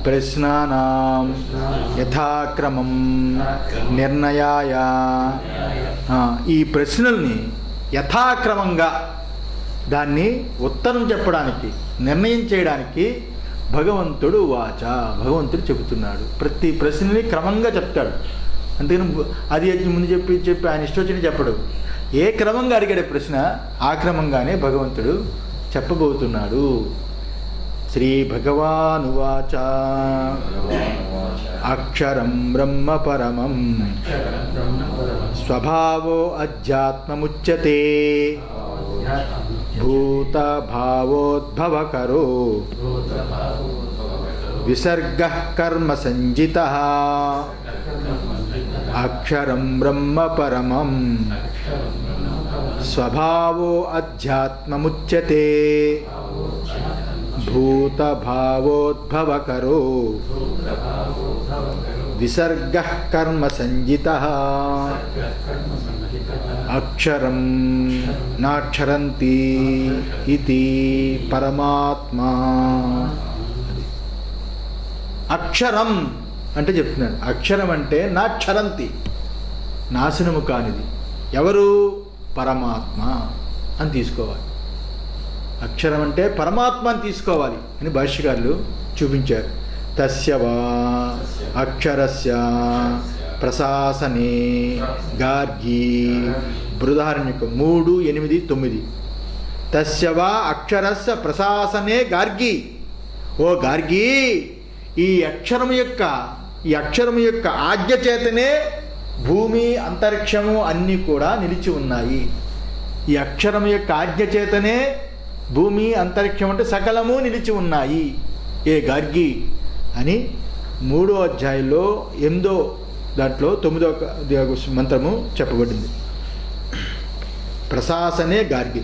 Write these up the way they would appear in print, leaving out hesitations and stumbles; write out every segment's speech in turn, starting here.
ప్రశ్నానాం యథాక్రమం నిర్ణయాయ. ఈ ప్రశ్నల్ని యథాక్రమంగా దాన్ని ఉత్తరం చెప్పడానికి, నిర్ణయం చేయడానికి భగవంతుడు వాచ, భగవంతుడు చెబుతున్నాడు. ప్రతి ప్రశ్నని క్రమంగా చెప్తాడు. అంతేగాని అది ముందు చెప్పి ఆయన ఇష్టం వచ్చిన చెప్పడు. ఏ క్రమంగా అడిగాడే ప్రశ్న ఆ క్రమంగానే భగవంతుడు చెప్పబోతున్నాడు. శ్రీ భగవానువాచ అక్షరం బ్రహ్మ పరమం స్వభావో అధ్యాత్మముచ్యతే భూత భావోద్భవకరో విసర్గః కర్మ సంజితః అక్షరం బ్రహ్మ పరమం స్వభావో అధ్యాత్మముచ్యతే భూత భావోద్భవకరో విసర్గః కర్మ సంజితః అక్షరం నాక్షరంతి ఇతి పరమాత్మా. అక్షరం అంటే చెప్తున్నాడు. అక్షరం అంటే నాక్షరంతి, నాశనము కానిది. ఎవరు? పరమాత్మ అని తీసుకోవాలి. అక్షరం అంటే పరమాత్మ అని తీసుకోవాలి అని భాష్యకారులు చూపించారు. తస్య వా అక్షరస్య ప్రశాసనే గార్గి. బృహదారణ్యకం 3:8-9. తస్య వా అక్షరస్య ప్రశాసనే గార్గి. ఓ గార్గి, ఈ అక్షరం యొక్క ఆజ్ఞ చేతనే భూమి అంతరిక్షము అన్నీ కూడా నిలిచి ఉన్నాయి. ఈ అక్షరం యొక్క ఆజ్ఞ చేతనే భూమి అంతరిక్షం అంటే సకలము నిలిచి ఉన్నాయి. ఏ గార్గి అని 3వ అధ్యాయంలో 8వ దాంట్లో 9వ మంత్రము చెప్పబడింది. ప్రశాసనే గార్గి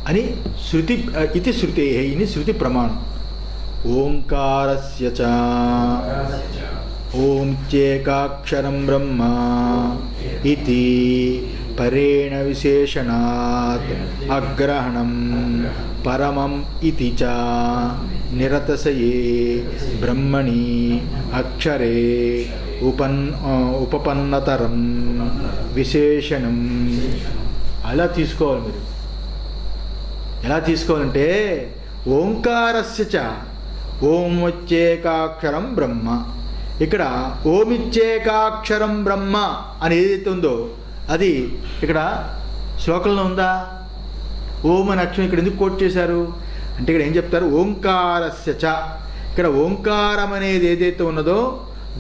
అని శృతి, ఇది శృతే, ఇది శృతి ప్రమాణం. ఓంకారస్య చ ఓం చేకాక్షరం బ్రహ్మ ఇతి పరేణ విశేషణాత్ అగ్రహణం పరమం ఇతి చ నిరతసయే బ్రహ్మణి అక్షరే ఉపపన్నతరం విశేషణం. అలా తీసుకోవాలి మీరు. ఎలా తీసుకోవాలంటే ఓంకారస్య చ ఓమిచ్చేకాక్షరం బ్రహ్మ. ఇక్కడ ఓమిచ్చేకాక్షరం బ్రహ్మ అని ఏదైతే ఉందో అది ఇక్కడ శ్లోకంలో ఉందా? ఓం అనే అక్షరం ఇక్కడ ఎందుకు కోట్ చేశారు అంటే ఇక్కడ ఏం చెప్తారు? ఓంకారస్య చ. ఇక్కడ ఓంకారం అనేది ఏదైతే ఉన్నదో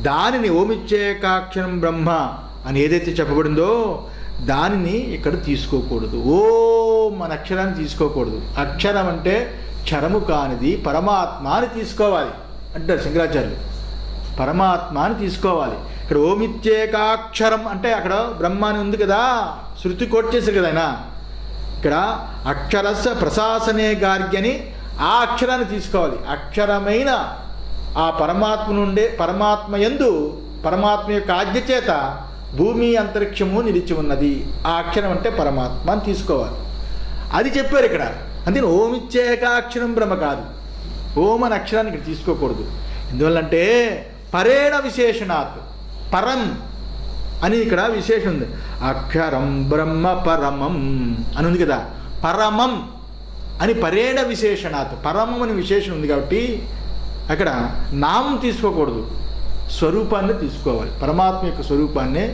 దానిని ఓమిచ్చేకాక్షరం బ్రహ్మ అని ఏదైతే చెప్పబడిందో దానిని ఇక్కడ తీసుకోకూడదు. ఓం అనే అక్షరాన్ని తీసుకోకూడదు. అక్షరం అంటే క్షరము కానిది పరమాత్మ అని తీసుకోవాలి అంటారు శంకరాచార్యులు. పరమాత్మ అని తీసుకోవాలి. ఇక్కడ ఓమిచ్చేకాక్షరం అంటే అక్కడ బ్రహ్మ అని ఉంది కదా, శృతి కోట్ చేశారు కదా ఆయన. ఇక్కడ అక్షరస్య ప్రశాసనే గార్గ్యని ఆ అక్షరాన్ని తీసుకోవాలి. అక్షరమైన ఆ పరమాత్మ నుండే, పరమాత్మ యందు పరమాత్మ యొక్క ఆజ్ఞ చేత భూమి అంతరిక్షము నిలిచి ఉన్నది. ఆ అక్షరం అంటే పరమాత్మ అని తీసుకోవాలి. అది చెప్పారు ఇక్కడ. అంతే ఓమిచ్చేకాక్షరం బ్రహ్మ కాదు. ఓం అనే అక్షరాన్ని ఇక్కడ తీసుకోకూడదు. ఎందువల్లంటే పరేణ విశేషణాత్, పరం అని ఇక్కడ విశేషం ఉంది. అక్షరం బ్రహ్మ పరమం అని ఉంది కదా, పరమం అని పరేణ విశేషణాత్, పరమం అని విశేషం ఉంది కాబట్టి అక్కడ నామం తీసుకోకూడదు, స్వరూపాన్ని తీసుకోవాలి. పరమాత్మ యొక్క స్వరూపాన్నే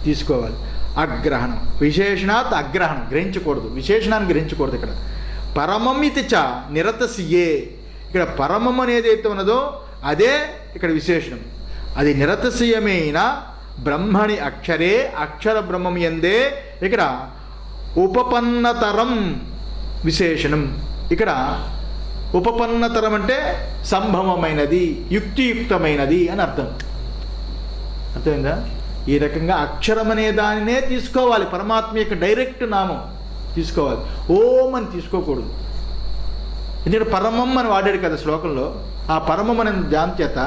తీసుకోవాలి. అగ్రహణం విశేషణాత్ అగ్రహణం, గ్రహించకూడదు, విశేషణాన్ని గ్రహించకూడదు. ఇక్కడ పరమం ఇది చ నిరతసియే. ఇక్కడ పరమం అనేది ఏదైతే ఉన్నదో అదే ఇక్కడ విశేషణం. అది నిరతసియమైన బ్రహ్మణి అక్షరే, అక్షర బ్రహ్మం యందే ఇక్కడ ఉపపన్నతరం విశేషణం. ఇక్కడ ఉపపన్నతరం అంటే సంభవమైనది, యుక్తియుక్తమైనది అని అర్థం. అర్థమైందా? ఈ రకంగా అక్షరం అనే దానినే తీసుకోవాలి. పరమాత్మ యొక్క డైరెక్ట్ నామం తీసుకోవాలి. ఓం అని తీసుకోకూడదు. ఎందుకంటే పరమం అని వాడాడు కదా శ్లోకంలో. ఆ పరమం అనే దాని చేత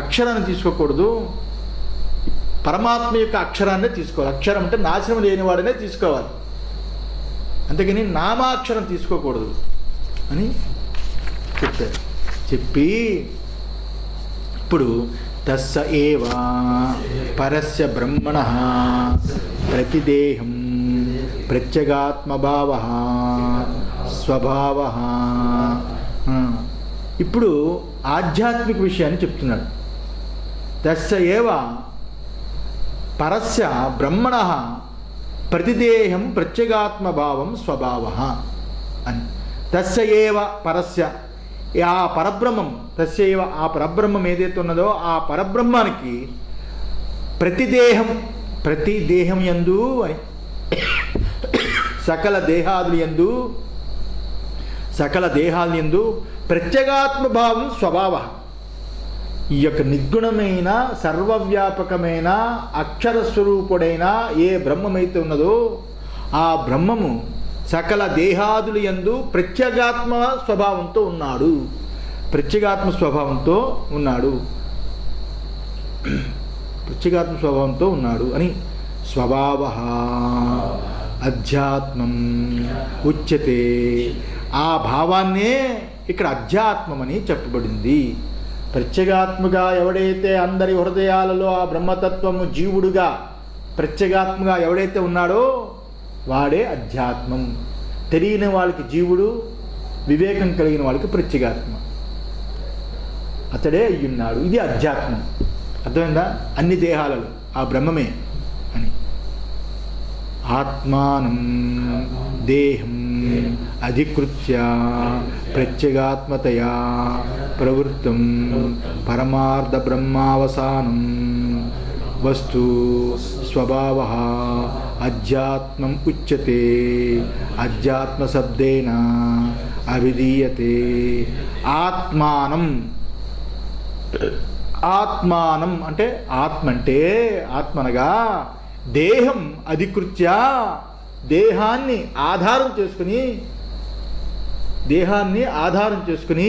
అక్షరాన్ని తీసుకోకూడదు, పరమాత్మ యొక్క అక్షరాన్నే తీసుకోవాలి. అక్షరం అంటే నాశనం లేనివాడనే తీసుకోవాలి, అంతేగాని నామాక్షరం తీసుకోకూడదు అని చెప్పారు. చెప్పి ఇప్పుడు తస్స ఏవ పరస్య బ్రహ్మణః ప్రతిదేహం ప్రత్యేగాత్మభావః స్వభావః. ఇప్పుడు ఆధ్యాత్మిక విషయాన్ని చెప్తున్నాడు. తస్య ఏవ పరస్య బ్రహ్మణః ప్రతిదేహం ప్రత్యేగాత్మభావం స్వభావః అని. తస్య ఏవ పరస్య, ఆ పరబ్రహ్మం, తస్య ఏవ ఆ పరబ్రహ్మం ఏదైతే ఉన్నదో ఆ పరబ్రహ్మానికి ప్రతిదేహం, ప్రతి దేహం యందు అని, సకల దేహాదులు యందు ప్రత్యేగాత్మభావం స్వభావ. ఈ యొక్క నిర్గుణమైన సర్వవ్యాపకమైన అక్షరస్వరూపుడైన ఏ బ్రహ్మమైతే ఉన్నదో ఆ బ్రహ్మము సకల దేహాదులు యందు ప్రత్యేగాత్మ స్వభావంతో ఉన్నాడు. ప్రత్యేగాత్మ స్వభావంతో ఉన్నాడు. ప్రత్యేగాత్మ స్వభావంతో ఉన్నాడు అని. స్వభావ అధ్యాత్మం ఉచ్యతే. ఆ భావాన్నే ఇక్కడ అధ్యాత్మమని చెప్పబడింది. ప్రత్యేగాత్మగా ఎవడైతే అందరి హృదయాలలో ఆ బ్రహ్మతత్వము జీవుడుగా ప్రత్యేగాత్మగా ఎవడైతే ఉన్నాడో వాడే అధ్యాత్మం. తెలియని వాళ్ళకి జీవుడు, వివేకం కలిగిన వాళ్ళకి ప్రత్యేగాత్మ, అతడే అయ్యున్నాడు. ఇది అధ్యాత్మం. అర్థమైందా? అన్ని దేహాలలో ఆ బ్రహ్మమే అని. ఆత్మానం దేహం అధికృత్య ప్రత్యేగాత్మతయా ప్రవృత్తం పరమార్థ బ్రహ్మావసానం వస్తు స్వభావ అధ్యాత్మం ఉచ్యతే. అధ్యాత్మ శబ్దేన అభిధీయతే. ఆత్మానం, ఆత్మానం అంటే ఆత్మ అంటే ఆత్మనగా దేహం అధికృత్య, దేహాన్ని ఆధారం చేసుకుని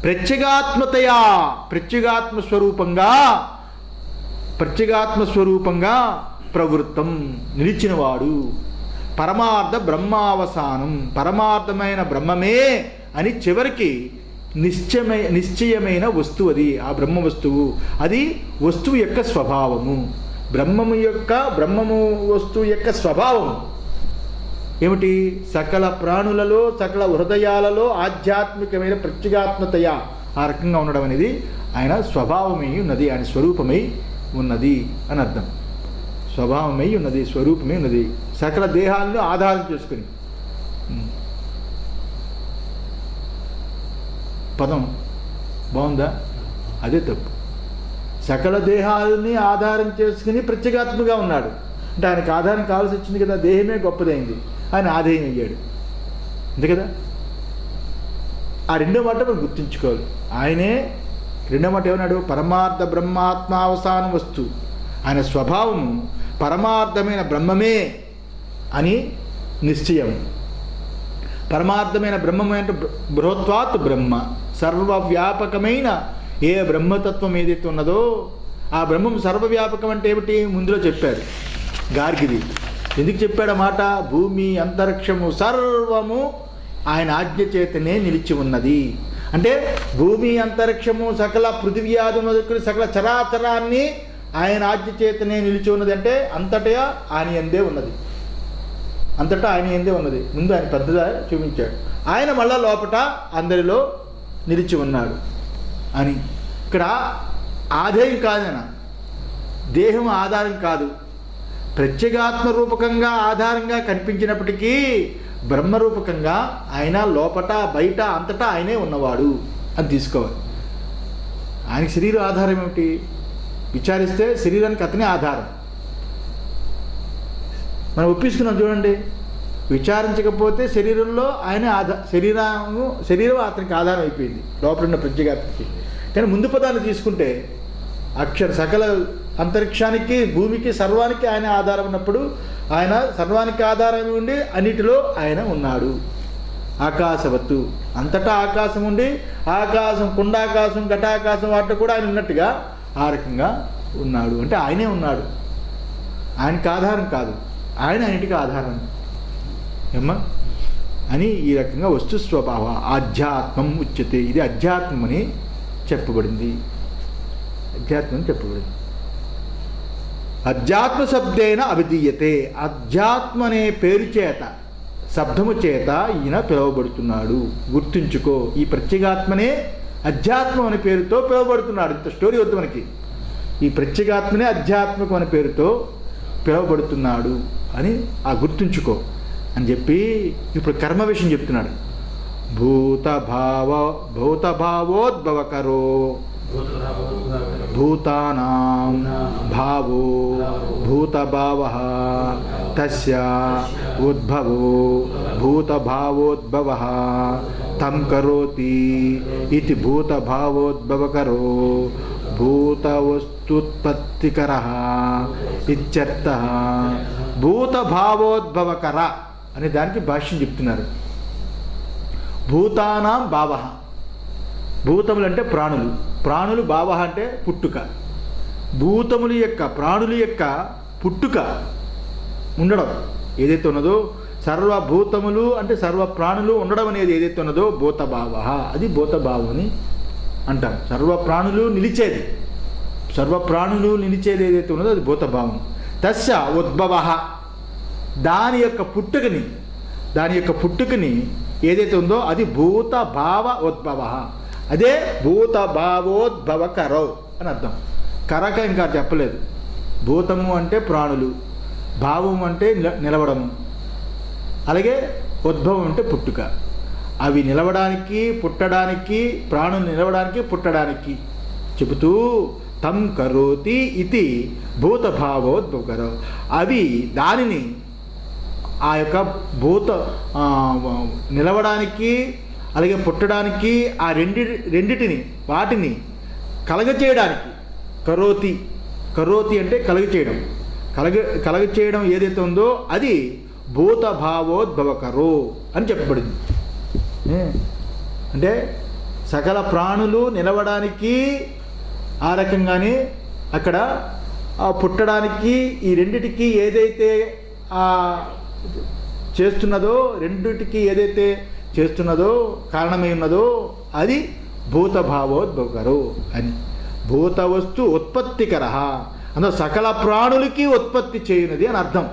ప్రత్యేగాత్మతయా, ప్రత్యేగాత్మ స్వరూపంగా ప్రవృత్తం నిలిచినవాడు. పరమార్థ బ్రహ్మావసానం, పరమార్థమైన బ్రహ్మమే అని చివరికి నిశ్చయమైన వస్తువు అది. ఆ బ్రహ్మ వస్తువు అది వస్తువు యొక్క స్వభావము. బ్రహ్మము వస్తువు యొక్క స్వభావం ఏమిటి? సకల ప్రాణులలో సకల హృదయాలలో ఆధ్యాత్మికమైన ప్రత్యేగాత్మతయ ఆ రకంగా ఉండడం అనేది ఆయన స్వభావమై ఉన్నది, ఆయన స్వరూపమై ఉన్నది అని అర్థం. స్వభావమై ఉన్నది, స్వరూపమై ఉన్నది, సకల దేహాలను ఆధారం చేసుకుని. పదం బాగుందా? అదే తప్పు. సకల దేహాలని ఆధారం చేసుకుని ప్రత్యేగాత్మగా ఉన్నాడు అంటే ఆయనకు ఆధారం కావాల్సి వచ్చింది కదా. దేహమే గొప్పదైంది, ఆయన ఆధేయం అయ్యాడు అంతే కదా. ఆ రెండో మాట మనం గుర్తుంచుకోవాలి. ఆయనే రెండో మాట ఏమన్నాడు? పరమార్థ బ్రహ్మాత్మావసానం వస్తు. ఆయన స్వభావము పరమార్థమైన బ్రహ్మమే అని నిశ్చయం. పరమార్థమైన బ్రహ్మమే అంటే బృహత్వాత్ బ్రహ్మ, సర్వవ్యాపకమైన ఏ బ్రహ్మతత్వం ఏదైతే ఉన్నదో ఆ బ్రహ్మం సర్వవ్యాపకం అంటే ఏమిటి? ముందులో చెప్పారు గార్గిది. ఎందుకు చెప్పాడు మాట? భూమి అంతరిక్షము సర్వము ఆయన ఆజ్ఞ చేతనే నిలిచి ఉన్నది. అంటే భూమి అంతరిక్షము సకల పృథివ్యాధి మొదలుకొని సకల చరాచరాన్ని ఆయన ఆజ్ఞ చేతనే నిలిచి ఉన్నది. అంటే అంతటా ఆయన యందే ఉన్నది, అంతటా ఆయన యందే ఉన్నది. ముందు ఆయన పెద్దగా చూపించాడు. ఆయన మళ్ళా లోపట అందరిలో నిలిచి ఉన్నాడు అని. ఇక్కడ ఆధేయం కాదన, దేహం ఆధారం కాదు. ప్రత్యేగాత్మ రూపకంగా ఆధారంగా కనిపించినప్పటికీ బ్రహ్మరూపకంగా ఆయన లోపట బయట అంతటా ఆయనే ఉన్నవాడు అని తీసుకోవాలి. ఆయనకి శరీరం ఆధారం ఏమిటి? విచారిస్తే శరీరానికి అతనే ఆధారం. మనం ఒప్పించుకున్నాం చూడండి. విచారించకపోతే శరీరంలో ఆయన శరీరం అతనికి ఆధారం అయిపోయింది లోపల ఉన్న ప్రత్యేగాత్మకి. కానీ ముందు పదాన్ని తీసుకుంటే సకల అంతరిక్షానికి భూమికి సర్వానికి ఆయన ఆధారం ఉన్నప్పుడు ఆయన సర్వానికి ఆధారం ఉండి అన్నిటిలో ఆయన ఉన్నాడు. ఆకాశవత్తు, అంతటా ఆకాశం ఉండి ఆకాశం, కుండాకాశం, ఘటాకాశం వాటిలో కూడా ఆయన ఉన్నట్టుగా ఆ రకంగా ఉన్నాడు. అంటే ఆయనే ఉన్నాడు, ఆయనకి ఆధారం కాదు, ఆయన అన్నిటికీ ఆధారం ఏమ్మా అని. ఈ రకంగా వస్తు స్వభావ ఆధ్యాత్మం ఉచ్యతే. ఇది అధ్యాత్మం అని చెప్పబడింది. అధ్యాత్మం అని చెప్పబడింది. అధ్యాత్మ శబ్దేన అభిధీయతే, అధ్యాత్మ అనే పేరు చేత, శబ్దము చేత ఈయన పిలువబడుతున్నాడు. గుర్తుంచుకో, ఈ ప్రత్యేగాత్మనే అధ్యాత్మం అనే పేరుతో పిలువబడుతున్నాడు. ఇంత స్టోరీ వద్దు మనకి. ఈ ప్రత్యేగాత్మనే అధ్యాత్మకం అనే పేరుతో పిలువబడుతున్నాడు అని గుర్తుంచుకో అని చెప్పి ఇప్పుడు కర్మ విషయం చెప్తున్నాడు. భూతభావోద్భవకరో భూతానాం భావో భూతభావః తస్య ఉద్భవో భూతభావోద్భవః తం కరోతి ఇతి భూతభావోద్భవకరో భూతవస్తుత్పత్తికరః ఇత్యర్థః. భూతభావోద్భవకర అనే దానికి భాష్యం చెప్తున్నారు. భూతానాం భావః, భూతములు అంటే ప్రాణులు, ప్రాణులు భావః అంటే పుట్టుక. భూతముల యొక్క ప్రాణుల యొక్క పుట్టుక ఉండడం ఏదైతే ఉన్నదో, సర్వభూతములు అంటే సర్వ ప్రాణులు ఉండడం అనేది ఏదైతే ఉన్నదో భూతభావః, అది భూతభావం అని అంటాం. సర్వప్రాణులు నిలిచేది, సర్వప్రాణులు నిలిచేది ఏదైతే ఉన్నదో అది భూతభావం. తస్య ఉద్భవః, దాని యొక్క పుట్టుకని ఏదైతే ఉందో అది భూతభావ ఉద్భవః, అదే భూతభావోద్భవకరౌ అని అర్థం. కరక ఇంకా చెప్పలేదు. భూతము అంటే ప్రాణులు, భావము అంటే నిలవడము, అలాగే ఉద్భవం అంటే పుట్టుక. అవి నిలవడానికి పుట్టడానికి, ప్రాణులు నిలవడానికి పుట్టడానికి చెబుతూ తం కరోతి ఇది భూతభావోద్భవకరౌ, అవి దానిని ఆ యొక్క నిలవడానికి అలాగే పుట్టడానికి ఆ రెండిటిని వాటిని కలగచేయడానికి, కరోతి అంటే కలగచేయడం ఏదైతే ఉందో అది భూతభావోద్భవకరో అని చెప్పబడింది. అంటే సకల ప్రాణులు నిలవడానికి ఆ రకంగానే అక్కడ పుట్టడానికి ఈ రెండిటికి ఏదైతే చేస్తున్నదో కారణమై ఉన్నదో అది భూతభావోద్భవకరో అని. భూతవస్తు ఉత్పత్తికర అంటే సకల ప్రాణులకి ఉత్పత్తి చేయనది అని అర్థం.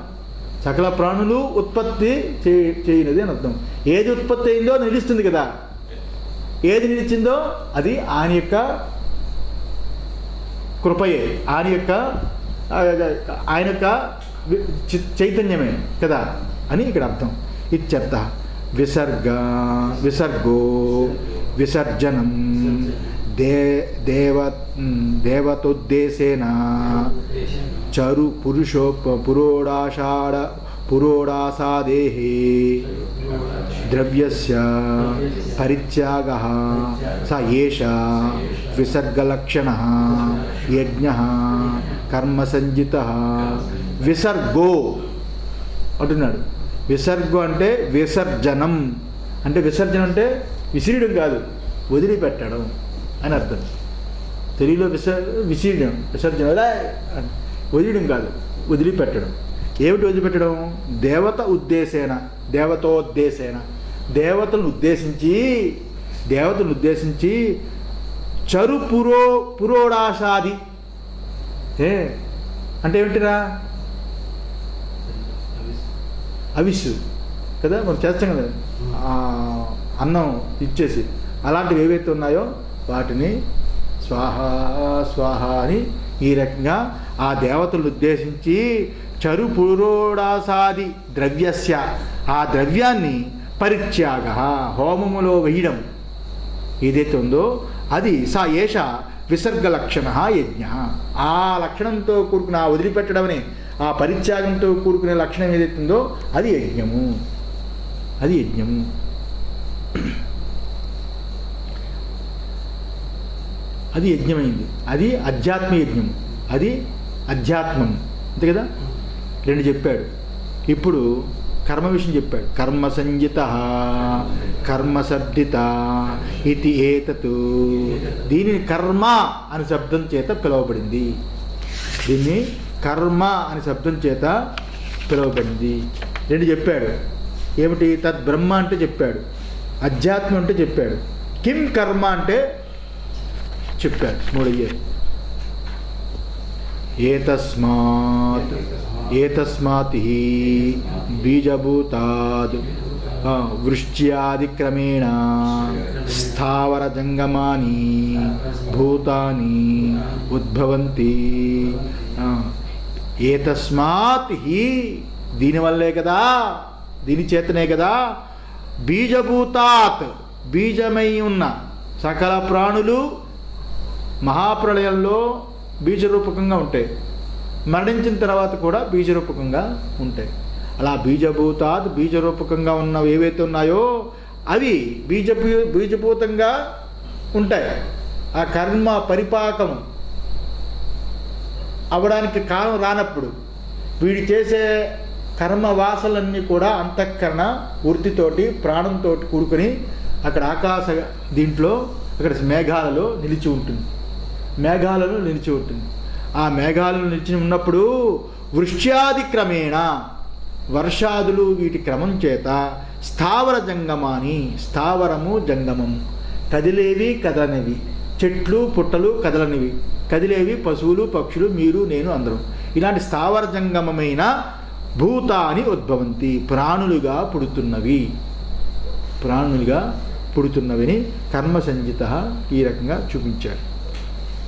సకల ప్రాణులు ఉత్పత్తి చేయనది అని అర్థం. ఏది ఉత్పత్తి అయిందో నిలుస్తుంది కదా, ఏది నిలిచిందో అది ఆయన యొక్క కృపయే, ఆయన యొక్క చైతన్యమే కదా అని ఇక్కడ అర్థం. ఇత్యర్థ. విసర్గో విసర్జనం దేవతోద్దేశేన చరు పురోడాసాదేహే ద్రవ్యస్య పరిత్యాగః స ఏష విసర్గలక్షణః యజ్ఞః కర్మసంజితః. విసర్గో అంటున్నాడు. విసర్గో అంటే విసర్జనం, అంటే విసర్జనం అంటే విసిరియడం కాదు, వదిలిపెట్టడం అని అర్థం. తెలుగులో విసిరియడం, విసర్జన వదిలియడం కాదు, వదిలిపెట్టడం. ఏమిటి వదిలిపెట్టడం? దేవతోద్దేశేన దేవతలను ఉద్దేశించి చరు పురోడాసాది అంటే ఏమిటిరా? అవిస్సు కదా, మనం చేస్తాం కదా అన్నం ఇచ్చేసి, అలాంటివి ఏవైతే ఉన్నాయో వాటిని స్వాహ అని ఈ రకంగా ఆ దేవతలను ఉద్దేశించి చరు పురోడాసాది ద్రవ్యస్య, ఆ ద్రవ్యాన్ని పరిత్యాగ హోమములో వేయడం ఏదైతే ఉందో అది సా ఏష విసర్గ లక్షణ యజ్ఞ. ఆ లక్షణంతో కూడుకున్న ఆ వదిలిపెట్టడం అనే ఆ పరిత్యాగంతో కూడుకునే లక్షణం ఏదైతే ఉందో అది యజ్ఞము. అది యజ్ఞమైంది. అది అధ్యాత్మ యజ్ఞము, అది అధ్యాత్మం. అంతే కదా, రెండు చెప్పాడు. ఇప్పుడు కర్మ విషయం చెప్పాడు. కర్మ సంజిత కర్మశబ్దిత ఇది ఏతత్. దీనిని కర్మ అని శబ్దం చేత పిలువబడింది. దీన్ని కర్మ అని శబ్దం చేత పిలువబడింది. రెండు చెప్పాడు. ఏమిటి? తద్ బ్రహ్మ అంటే చెప్పాడు, అధ్యాత్మం అంటే చెప్పాడు, కిం కర్మ అంటే చెప్పాడు. 3 అయ్యారు. ఏతస్మాత్ హి బీజభూతాద్ వృష్ట్యాదిక్రమేణ స్థావర జంగమాని భూతాని ఉద్భవంతి. ఏతస్మాత్ హి, దీనివల్లే కదా, దీని చేతనే కదా, బీజభూతాత్, బీజమై ఉన్న సకల ప్రాణులు మహాప్రళయంలో బీజరూపకంగా ఉంటాయి, మరణించిన తర్వాత కూడా బీజరూపకంగా ఉంటాయి. అలా బీజభూతాత్, బీజరూపకంగా ఉన్నవి ఏవైతే ఉన్నాయో అవి బీజభూతంగా ఉంటాయి. ఆ కర్మ పరిపాకం అవడానికి కారణం రానప్పుడు వీడి చేసే కర్మ వాసనలన్నీ కూడా అంతఃకరణ వృత్తితోటి ప్రాణంతో కూడుకొని అక్కడ ఆకాశ దీంట్లో అక్కడ మేఘాలలో నిలిచి ఉంటుంది. ఆ మేఘాలను నిలిచి ఉన్నప్పుడు వృష్ట్యాది క్రమేణ, వర్షాదులు వీటి క్రమం చేత స్థావర జంగమాని, స్థావరము జంగమము, కదిలేవి కదలనివి, చెట్లు పుట్టలు కదలనివి, కదిలేవి పశువులు పక్షులు మీరు నేను అందరం, ఇలాంటి స్థావర జంగమమైన భూతాని ఉద్భవంతి, ప్రాణులుగా పుడుతున్నవిని కర్మ సంజిత ఈ రకంగా చూపించాడు.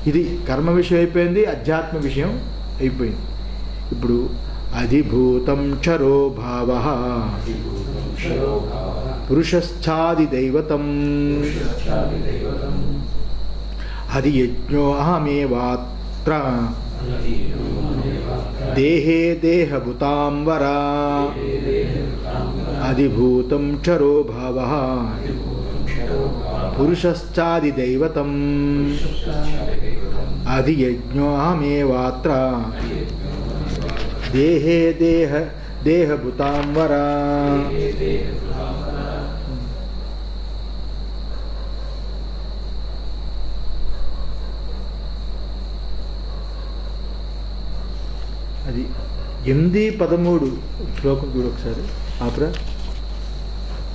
ఇది కర్మ విషయం అయిపోయింది, అధ్యాత్మ విషయం అయిపోయింది. ఇప్పుడు అధిభూతం క్షరో భావ పురుషస్థాది దైవతం అది యజ్ఞో అహమేవాత్ర దేహే దేహభూతాంబర అధిభూతం క్షరో భావ పురుషశ్చాది దైవతం అది యజ్ఞో అహమేవాత్ర దేహే దేహభూతాంబర. అది 8-13 శ్లోకం చూడు ఒకసారి ఆపరా.